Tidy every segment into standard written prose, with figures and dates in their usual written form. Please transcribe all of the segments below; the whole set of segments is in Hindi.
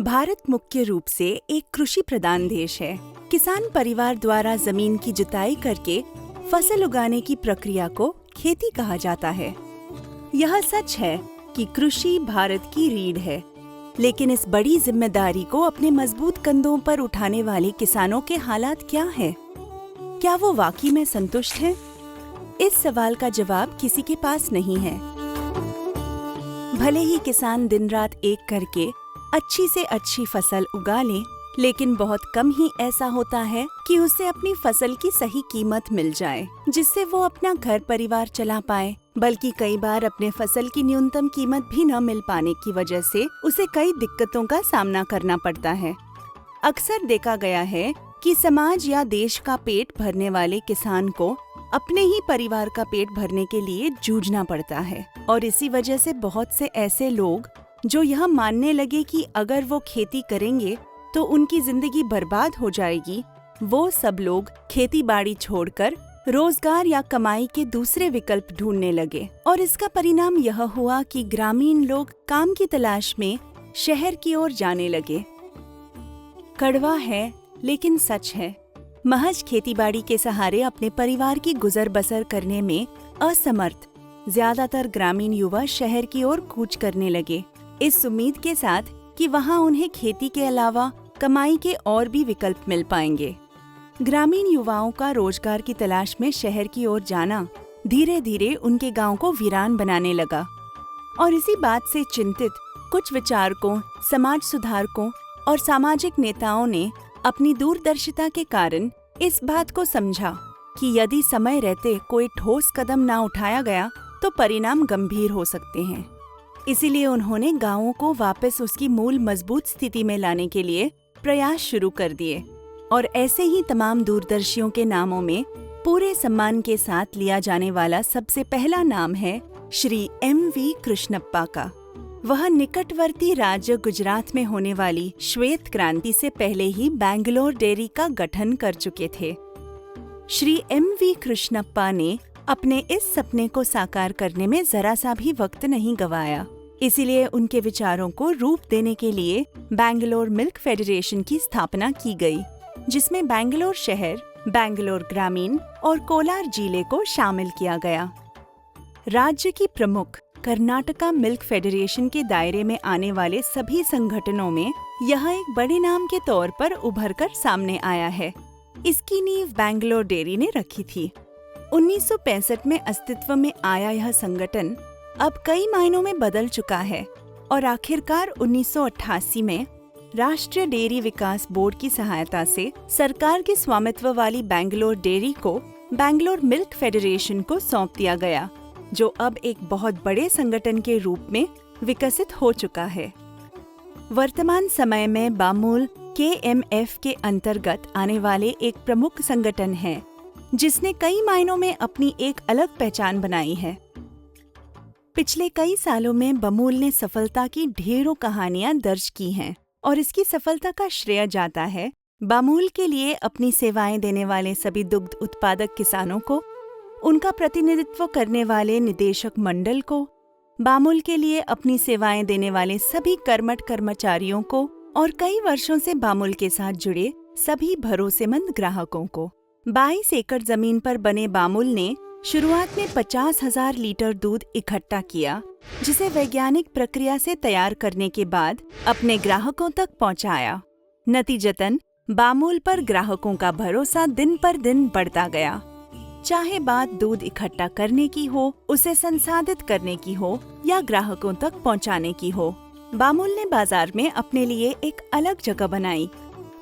भारत मुख्य रूप से एक कृषि प्रधान देश है। किसान परिवार द्वारा जमीन की जुताई करके फसल उगाने की प्रक्रिया को खेती कहा जाता है। यह सच है कि कृषि भारत की रीढ़ है, लेकिन इस बड़ी जिम्मेदारी को अपने मजबूत कंधों पर उठाने वाले किसानों के हालात क्या है? क्या वो वाकई में संतुष्ट हैं? इस सवाल का जवाब किसी के पास नहीं है। भले ही किसान दिन रात एक करके अच्छी से अच्छी फसल उगा ले, लेकिन बहुत कम ही ऐसा होता है कि उसे अपनी फसल की सही कीमत मिल जाए, जिससे वो अपना घर परिवार चला पाए। बल्कि कई बार अपने फसल की न्यूनतम कीमत भी न मिल पाने की वजह से उसे कई दिक्कतों का सामना करना पड़ता है। अक्सर देखा गया है कि समाज या देश का पेट भरने वाले किसान को अपने ही परिवार का पेट भरने के लिए जूझना पड़ता है, और इसी वजह से बहुत से ऐसे लोग जो यह मानने लगे कि अगर वो खेती करेंगे तो उनकी जिंदगी बर्बाद हो जाएगी, वो सब लोग खेती बाड़ी छोड़कर रोजगार या कमाई के दूसरे विकल्प ढूंढने लगे। और इसका परिणाम यह हुआ कि ग्रामीण लोग काम की तलाश में शहर की ओर जाने लगे। कड़वा है लेकिन सच है, महज खेतीबाड़ी के सहारे अपने परिवार की गुजर बसर करने में असमर्थ ज्यादातर ग्रामीण युवा शहर की ओर कूच करने लगे, इस उम्मीद के साथ कि वहां उन्हें खेती के अलावा कमाई के और भी विकल्प मिल पाएंगे। ग्रामीण युवाओं का रोजगार की तलाश में शहर की ओर जाना धीरे धीरे उनके गांव को वीरान बनाने लगा। और इसी बात से चिंतित कुछ विचारकों, समाज सुधारकों और सामाजिक नेताओं ने अपनी दूरदर्शिता के कारण इस बात को समझा कि यदि समय रहते कोई ठोस कदम ना उठाया गया तो परिणाम गंभीर हो सकते हैं। इसीलिए उन्होंने गांवों को वापस उसकी मूल मजबूत स्थिति में लाने के लिए प्रयास शुरू कर दिए। और ऐसे ही तमाम दूरदर्शियों के नामों में पूरे सम्मान के साथ लिया जाने वाला सबसे पहला नाम है श्री M.V. कृष्णप्पा का। वह निकटवर्ती राज्य गुजरात में होने वाली श्वेत क्रांति से पहले ही बैंगलोर डेयरी का गठन कर चुके थे। श्री M.V. कृष्णप्पा ने अपने इस सपने को साकार करने में जरा सा भी वक्त नहीं गंवाया। इसीलिए उनके विचारों को रूप देने के लिए बैंगलोर मिल्क फेडरेशन की स्थापना की गई, जिसमें बैंगलोर शहर, बैंगलोर ग्रामीण और कोलार जिले को शामिल किया गया। राज्य की प्रमुख कर्नाटका मिल्क फेडरेशन के दायरे में आने वाले सभी संगठनों में यह एक बड़े नाम के तौर पर उभरकर सामने आया है। इसकी नींव बैंगलोर डेयरी ने रखी थी। 1965 में अस्तित्व में आया यह संगठन अब कई मायनों में बदल चुका है और आखिरकार 1988 में राष्ट्रीय डेयरी विकास बोर्ड की सहायता से सरकार के स्वामित्व वाली बैंगलोर डेयरी को बैंगलोर मिल्क फेडरेशन को सौंप दिया गया, जो अब एक बहुत बड़े संगठन के रूप में विकसित हो चुका है। वर्तमान समय में बामूल KMF के अंतर्गत आने वाले एक प्रमुख संगठन है, जिसने कई मायनों में अपनी एक अलग पहचान बनाई है। पिछले कई सालों में बमूल ने सफलता की ढेरों कहानियां दर्ज की हैं, और इसकी सफलता का श्रेय जाता है बामूल के लिए अपनी सेवाएं देने वाले सभी दुग्ध उत्पादक किसानों को, उनका प्रतिनिधित्व करने वाले निदेशक मंडल को, बामूल के लिए अपनी सेवाएं देने वाले सभी कर्मठ कर्मचारियों को और कई वर्षों से बामूल के साथ जुड़े सभी भरोसेमंद ग्राहकों को। 22 एकड़ जमीन पर बने बामूल ने शुरुआत में 50,000 लीटर दूध इकट्ठा किया, जिसे वैज्ञानिक प्रक्रिया से तैयार करने के बाद अपने ग्राहकों तक पहुंचाया। नतीजतन बामूल पर ग्राहकों का भरोसा दिन पर दिन बढ़ता गया। चाहे बात दूध इकट्ठा करने की हो, उसे संसाधित करने की हो या ग्राहकों तक पहुंचाने की हो, बामूल ने बाजार में अपने लिए एक अलग जगह बनाई,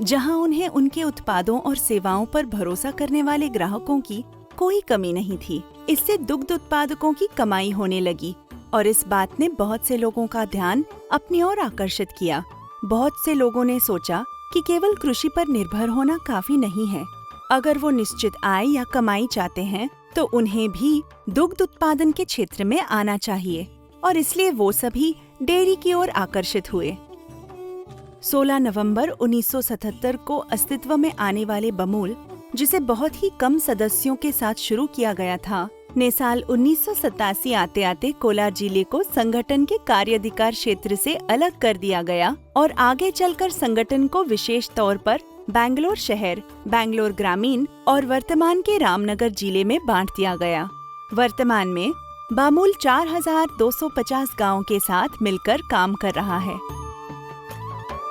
जहां उन्हें उनके उत्पादों और सेवाओं पर भरोसा करने वाले ग्राहकों की कोई कमी नहीं थी। इससे दुग्ध उत्पादकों की कमाई होने लगी और इस बात ने बहुत से लोगों का ध्यान अपनी ओर आकर्षित किया। बहुत से लोगों ने सोचा कि केवल कृषि पर निर्भर होना काफी नहीं है। अगर वो निश्चित आय या कमाई चाहते हैं तो उन्हें भी दुग्ध उत्पादन के क्षेत्र में आना चाहिए, और इसलिए वो सभी डेयरी की ओर आकर्षित हुए। 16 नवंबर 1977 को अस्तित्व में आने वाले बमूल, जिसे बहुत ही कम सदस्यों के साथ शुरू किया गया था, ने साल 1987 आते आते कोलार जिले को संगठन के कार्याधिकार क्षेत्र से अलग कर दिया गया और आगे चलकर संगठन को विशेष तौर पर बैंगलोर शहर, बैंगलोर ग्रामीण और वर्तमान के रामनगर जिले में बांट दिया गया। वर्तमान में बामूल 4,250 गाँव के साथ मिलकर काम कर रहा है।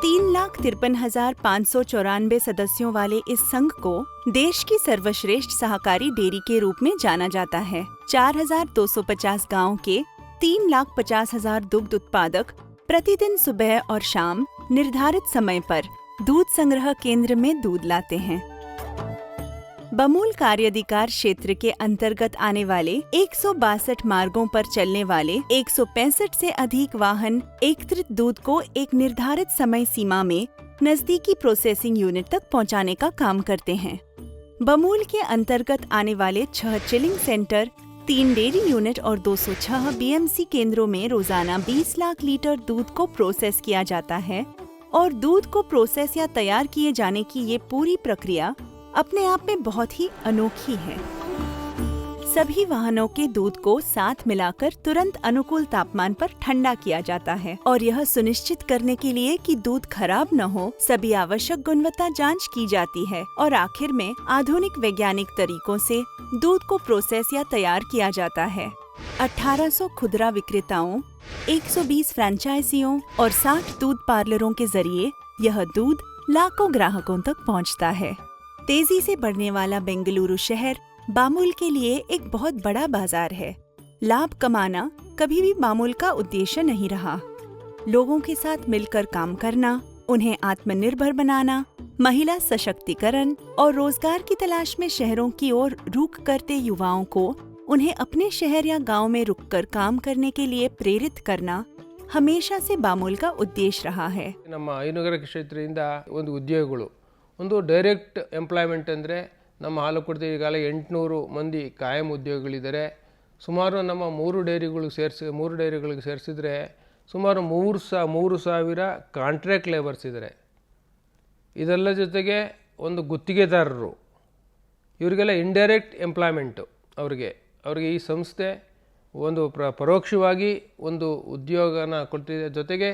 3,53,594 सदस्यों वाले इस संघ को देश की सर्वश्रेष्ठ सहकारी डेयरी के रूप में जाना जाता है। 4,250 गाँव के 3,50,000 दुग्ध उत्पादक प्रतिदिन सुबह और शाम निर्धारित समय पर दूध संग्रह केंद्र में दूध लाते हैं। बामूल कार्याधिकार क्षेत्र के अंतर्गत आने वाले 162 मार्गों पर चलने वाले 165 से अधिक वाहन एकत्रित दूध को एक निर्धारित समय सीमा में नजदीकी प्रोसेसिंग यूनिट तक पहुंचाने का काम करते हैं। बामूल के अंतर्गत आने वाले 6 चिलिंग सेंटर, 3 डेयरी यूनिट और 206 बीएमसी केंद्रों में रोजाना 20 लाख लीटर दूध को प्रोसेस किया जाता है और दूध को प्रोसेस या तैयार किए जाने की ये पूरी प्रक्रिया अपने आप में बहुत ही अनोखी है। सभी वाहनों के दूध को साथ मिलाकर तुरंत अनुकूल तापमान पर ठंडा किया जाता है और यह सुनिश्चित करने के लिए कि दूध खराब न हो, सभी आवश्यक गुणवत्ता जांच की जाती है और आखिर में आधुनिक वैज्ञानिक तरीकों से दूध को प्रोसेस या तैयार किया जाता है। 1800 खुदरा विक्रेताओं, 120 फ्रेंचाइजियों और 60 दूध पार्लरों के जरिए यह दूध लाखों ग्राहकों तक पहुंचता है। तेजी से बढ़ने वाला बेंगलुरु शहर बामूल के लिए एक बहुत बड़ा बाजार है। लाभ कमाना कभी भी बामूल का उद्देश्य नहीं रहा। लोगों के साथ मिलकर काम करना, उन्हें आत्मनिर्भर बनाना, महिला सशक्तिकरण और रोजगार की तलाश में शहरों की ओर रुख करते युवाओं को उन्हें अपने शहर या गांव में रुककर काम करने के लिए प्रेरित करना हमेशा से बामूल का उद्देश्य रहा है। ನಮ್ಮ ಐನಗರ ಕ್ಷೇತ್ರದಿಂದ ಒಂದು ಉದ್ಯೋಗಗಳು, ಒಂದು ಡೈರೆಕ್ಟ್ ಎಂಪ್ಲಾಯ್ಮೆಂಟ್ ಅಂದರೆ ನಮ್ಮ ಹಾಲು ಕೊಡ್ತೀವಿ ಈಗಾಗಲೇ 800 ಮಂದಿ ಕಾಯಂ ಉದ್ಯೋಗಿಗಳಿದ್ದಾರೆ. ಸುಮಾರು ನಮ್ಮ 3 ಡೈರಿಗಳಿಗೆ ಸೇರಿಸಿದರೆ ಸುಮಾರು 3,000 ಕಾಂಟ್ರಾಕ್ಟ್ ಲೇಬರ್ಸ್ ಇದ್ದಾರೆ. ಇದೆಲ್ಲ ಜೊತೆಗೆ ಒಂದು ಗುತ್ತಿಗೆದಾರರು, ಇವರಿಗೆಲ್ಲ ಇಂಡೈರೆಕ್ಟ್ ಎಂಪ್ಲಾಯ್ಮೆಂಟು. ಅವರಿಗೆ ಈ ಸಂಸ್ಥೆ ಒಂದು ಪರೋಕ್ಷವಾಗಿ ಒಂದು ಉದ್ಯೋಗನ ಕೊಡ್ತಿದೆ. ಜೊತೆಗೆ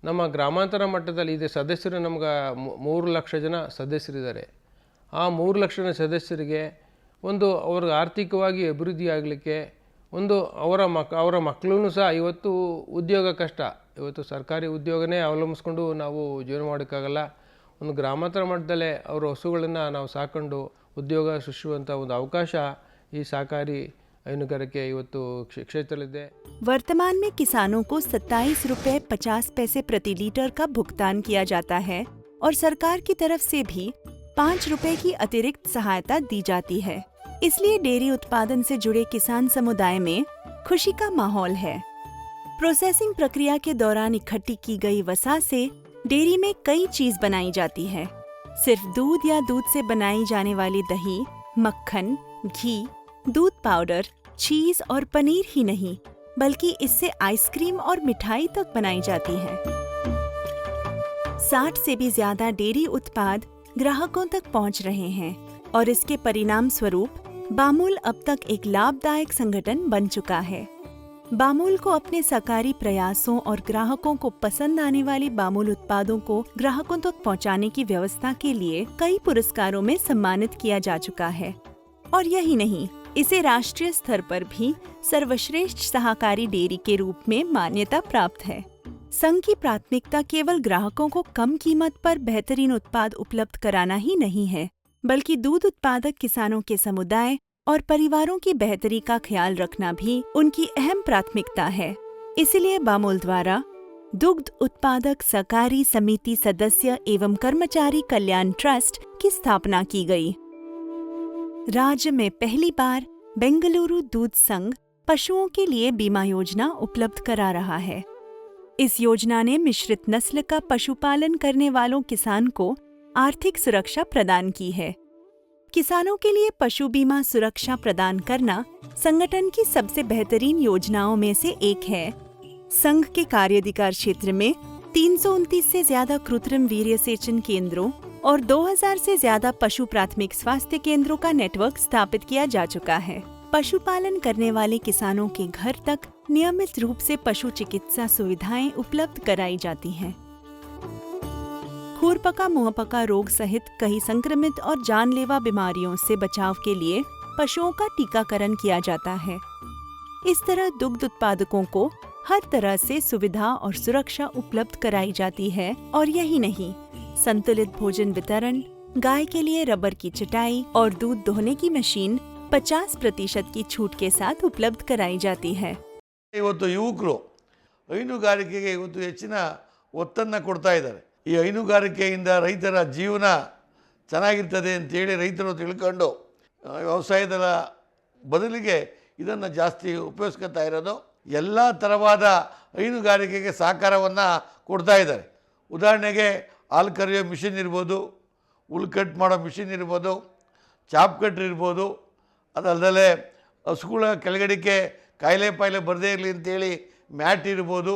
ನಮ್ಮ ಗ್ರಾಮಾಂತರ ಮಟ್ಟದಲ್ಲಿ ಇದೆ ಸದಸ್ಯರು, ನಮ್ಗೆ 3 ಲಕ್ಷ ಜನ ಸದಸ್ಯರಿದ್ದಾರೆ. ಆ 3 ಲಕ್ಷ ಜನ ಸದಸ್ಯರಿಗೆ ಒಂದು ಅವ್ರಿಗೆ ಆರ್ಥಿಕವಾಗಿ ಅಭಿವೃದ್ಧಿ ಆಗಲಿಕ್ಕೆ ಒಂದು ಅವರ ಮಕ್ಕಳೂ ಸಹ ಇವತ್ತು ಉದ್ಯೋಗ ಕಷ್ಟ. ಇವತ್ತು ಸರ್ಕಾರಿ ಉದ್ಯೋಗನೇ ಅವಲಂಬಿಸ್ಕೊಂಡು ನಾವು ಜೀವನ ಮಾಡೋಕ್ಕಾಗಲ್ಲ. ಒಂದು ಗ್ರಾಮಾಂತರ ಮಟ್ಟದಲ್ಲೇ ಅವರ ಹಸುಗಳನ್ನು ನಾವು ಸಾಕೊಂಡು ಉದ್ಯೋಗ ಸೃಷ್ಟಿಸುವಂಥ ಒಂದು ಅವಕಾಶ ಈ ಸಹಕಾರಿ ಹೈನುಗಾರಿಕೆ ಇವತ್ತು ಕ್ಷೇತ್ರದಲ್ಲಿದೆ. वर्तमान में किसानों को 27 रुपए 50 पैसे प्रति लीटर का भुगतान किया जाता है और सरकार की तरफ से भी 5 रुपए की अतिरिक्त सहायता दी जाती है। इसलिए डेयरी उत्पादन से जुड़े किसान समुदाय में खुशी का माहौल है। प्रोसेसिंग प्रक्रिया के दौरान इकट्ठी की गई वसा से डेयरी में कई चीज बनाई जाती है। सिर्फ दूध या दूध से बनाई जाने वाली दही, मक्खन, घी, दूध पाउडर, चीज और पनीर ही नहीं बल्कि इससे आइसक्रीम और मिठाई तक बनाई जाती है। 60 से भी ज्यादा डेयरी उत्पाद ग्राहकों तक पहुंच रहे हैं और इसके परिणाम स्वरूप बामूल अब तक एक लाभदायक संगठन बन चुका है। बामूल को अपने सहकारी प्रयासों और ग्राहकों को पसंद आने वाली बामूल उत्पादों को ग्राहकों तक पहुंचाने की व्यवस्था के लिए कई पुरस्कारों में सम्मानित किया जा चुका है और यही नहीं, इसे राष्ट्रीय स्तर पर भी सर्वश्रेष्ठ सहकारी डेयरी के रूप में मान्यता प्राप्त है। संघ की प्राथमिकता केवल ग्राहकों को कम कीमत पर बेहतरीन उत्पाद उपलब्ध कराना ही नहीं है, बल्कि दूध उत्पादक किसानों के समुदाय और परिवारों की बेहतरी का ख्याल रखना भी उनकी अहम प्राथमिकता है। इसलिए बामूल द्वारा दुग्ध उत्पादक सहकारी समिति सदस्य एवं कर्मचारी कल्याण ट्रस्ट की स्थापना की गई। राज्य में पहली बार बेंगलुरु दूध संघ पशुओं के लिए बीमा योजना उपलब्ध करा रहा है। इस योजना ने मिश्रित नस्ल का पशुपालन करने वालों किसान को आर्थिक सुरक्षा प्रदान की है। किसानों के लिए पशु बीमा सुरक्षा प्रदान करना संगठन की सबसे बेहतरीन योजनाओं में से एक है। संघ के कार्याधिकार क्षेत्र में 329 से ज्यादा कृत्रिम वीर्यसेचन केंद्रों और 2000 से ज्यादा पशु प्राथमिक स्वास्थ्य केंद्रों का नेटवर्क स्थापित किया जा चुका है। पशुपालन करने वाले किसानों के घर तक नियमित रूप से पशु चिकित्सा सुविधाएं उपलब्ध कराई जाती हैं। खुरपका मुंहपका रोग सहित कई संक्रमित और जानलेवा बीमारियों से बचाव के लिए पशुओं का टीकाकरण किया जाता है। इस तरह दुग्ध उत्पादकों को हर तरह से सुविधा और सुरक्षा उपलब्ध कराई जाती है। और यही नहीं, संतुलित भोजन वितरण, गाय के लिए रबर की चटाई और दूध दोहने की मशीन 50% की छूट के साथ उपलब्ध कराई जाती है। ಇವತ್ತು ಯುವಕರು ಹೈನುಗಾರಿಕೆಗೆ ಇವತ್ತು ಹೆಚ್ಚಿನ ಒತ್ತನ್ನು ಕೊಡ್ತಾ ಇದ್ದಾರೆ. ಈ ಹೈನುಗಾರಿಕೆಯಿಂದ ರೈತರ ಜೀವನ ಚೆನ್ನಾಗಿರ್ತದೆ ಅಂತೇಳಿ ರೈತರು ತಿಳ್ಕೊಂಡು ವ್ಯವಸಾಯದ ಬದಲಿಗೆ ಇದನ್ನು ಜಾಸ್ತಿ ಉಪಯೋಗಿಸ್ಕೊತಾ ಇರೋದು. ಎಲ್ಲ ಥರವಾದ ಹೈನುಗಾರಿಕೆಗೆ ಸಹಕಾರವನ್ನು ಕೊಡ್ತಾ ಇದ್ದಾರೆ. ಉದಾಹರಣೆಗೆ ಹಾಲು ಕರೆಯೋ ಮಿಷಿನ್ ಇರ್ಬೋದು, ಹುಲ್ ಕಟ್ ಮಾಡೋ ಮಿಷಿನ್ ಇರ್ಬೋದು, ಚಾಪ್ ಕಟ್ರ್ ಇರ್ಬೋದು. ಅದಲ್ಲದೆ ಹಸುಗಳ ಕೆಳಗಡಿಕೆ ಕಾಯಿಲೆ ಪಾಯಿಲೆ ಬರದೇ ಇರಲಿ ಅಂತೇಳಿ ಮ್ಯಾಟ್ ಇರ್ಬೋದು.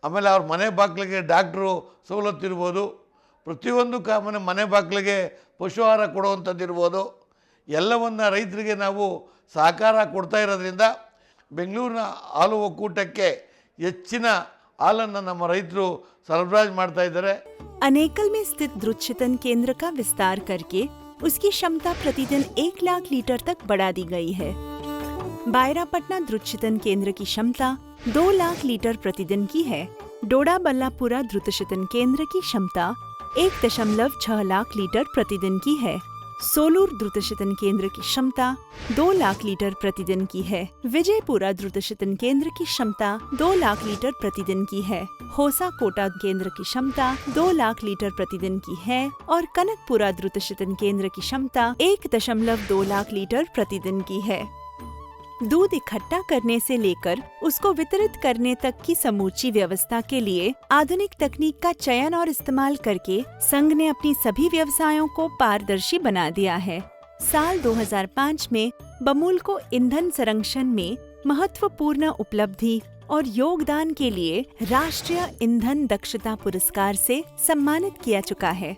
ಆಮೇಲೆ ಅವ್ರ ಮನೆ ಬಾಗಿಲಿಗೆ ಡಾಕ್ಟ್ರು ಸವಲತ್ತು ಇರ್ಬೋದು. ಪ್ರತಿಯೊಂದು ಮನೆ ಬಾಗಿಲಿಗೆ ಪಶು ಆಹಾರ ಕೊಡುವಂಥದ್ದು ಇರ್ಬೋದು. ಎಲ್ಲವನ್ನು ರೈತರಿಗೆ ನಾವು ಸಹಕಾರ ಕೊಡ್ತಾ ಇರೋದ್ರಿಂದ ಬೆಂಗಳೂರಿನ ಹಾಲು ಒಕ್ಕೂಟಕ್ಕೆ ಹೆಚ್ಚಿನ ಹಾಲನ್ನು ನಮ್ಮ ರೈತರು ಸರಬರಾಜು ಮಾಡ್ತಾ ಇದ್ದಾರೆ. अनेकल में स्थित दुग्धशितन केंद्र का विस्तार करके उसकी क्षमता प्रतिदिन 1 लाख लीटर तक बढ़ा दी गई है। बायरापटना दुग्धशितन केंद्र की क्षमता 2 लाख लीटर प्रतिदिन की है। डोडा बल्लापुरा दुग्धशितन केंद्र की क्षमता 1.6 लाख लीटर प्रतिदिन की है। सोलूर दुग्धशितन केंद्र की क्षमता 2 लाख लीटर प्रतिदिन की है। विजयपुरा दुग्धशितन केंद्र की क्षमता 2 लाख लीटर प्रतिदिन की है। होसा कोटा केंद्र की क्षमता 2 लाख लीटर प्रतिदिन की है और कनकपुरा दुग्धशितन केंद्र की क्षमता 1.2 लाख लीटर प्रतिदिन की है। दूध इकट्ठा करने से लेकर उसको वितरित करने तक की समूची व्यवस्था के लिए आधुनिक तकनीक का चयन और इस्तेमाल करके संघ ने अपनी सभी व्यवसायों को पारदर्शी बना दिया है। साल 2005 में बमूल को ईंधन संरक्षण में महत्वपूर्ण उपलब्धि और योगदान के लिए राष्ट्रीय ईंधन दक्षता पुरस्कार से सम्मानित किया चुका है।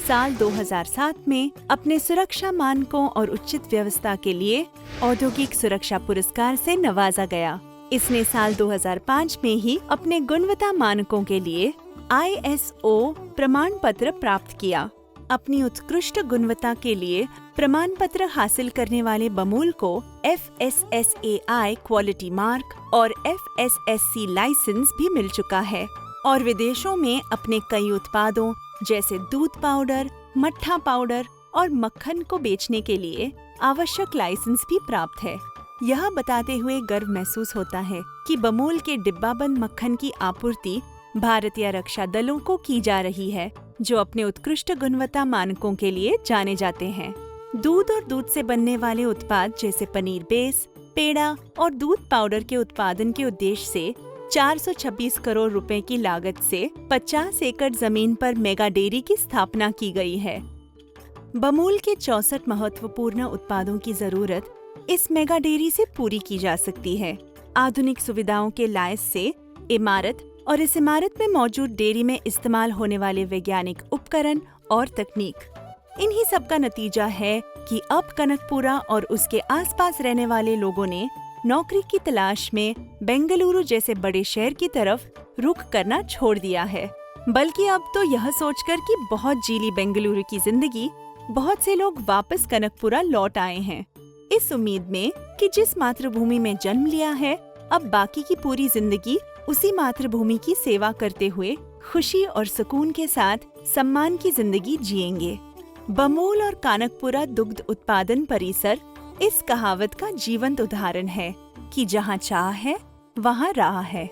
साल 2007 में अपने सुरक्षा मानकों और उचित व्यवस्था के लिए औद्योगिक सुरक्षा पुरस्कार से नवाजा गया। इसने साल 2005 में ही अपने गुणवत्ता मानकों के लिए ISO प्रमाण पत्र प्राप्त किया। अपनी उत्कृष्ट गुणवत्ता के लिए प्रमाण पत्र हासिल करने वाले बमूल को FSSAI क्वालिटी मार्क और FSSC लाइसेंस भी मिल चुका है और विदेशों में अपने कई उत्पादों जैसे दूध पाउडर, मट्ठा पाउडर और मक्खन को बेचने के लिए आवश्यक लाइसेंस भी प्राप्त है। यह बताते हुए गर्व महसूस होता है कि बमूल के डिब्बाबंद मक्खन की आपूर्ति भारतीय रक्षा दलों को की जा रही है, जो अपने उत्कृष्ट गुणवत्ता मानकों के लिए जाने जाते हैं। दूध और दूध से बनने वाले उत्पाद जैसे पनीर बेस, पेड़ा और दूध पाउडर के उत्पादन के उद्देश्य से 426 करोड़ रुपए की लागत से 50 एकड़ जमीन पर मेगा डेयरी की स्थापना की गई है। बमूल के 64 महत्वपूर्ण उत्पादों की जरूरत इस मेगा डेयरी से पूरी की जा सकती है। आधुनिक सुविधाओं के लायस से इमारत और इस इमारत में मौजूद डेयरी में इस्तेमाल होने वाले वैज्ञानिक उपकरण और तकनीक, इन्हीं सब का नतीजा है कि अब कनकपुरा और उसके आसपास रहने वाले लोगों ने नौकरी की तलाश में बेंगलुरु जैसे बड़े शहर की तरफ रुख करना छोड़ दिया है, बल्कि अब तो यह सोचकर कि बहुत जीली बेंगलुरु की जिंदगी, बहुत से लोग वापस कनकपुरा लौट आए हैं, इस उम्मीद में कि जिस मातृभूमि में जन्म लिया है, अब बाकी की पूरी जिंदगी उसी मातृभूमि की सेवा करते हुए खुशी और सुकून के साथ सम्मान की जिंदगी जिएंगे। बमूल और कानकपुरा दुग्ध उत्पादन परिसर इस कहावत का जीवंत उदाहरण है कि जहाँ चाह है वहाँ राह है।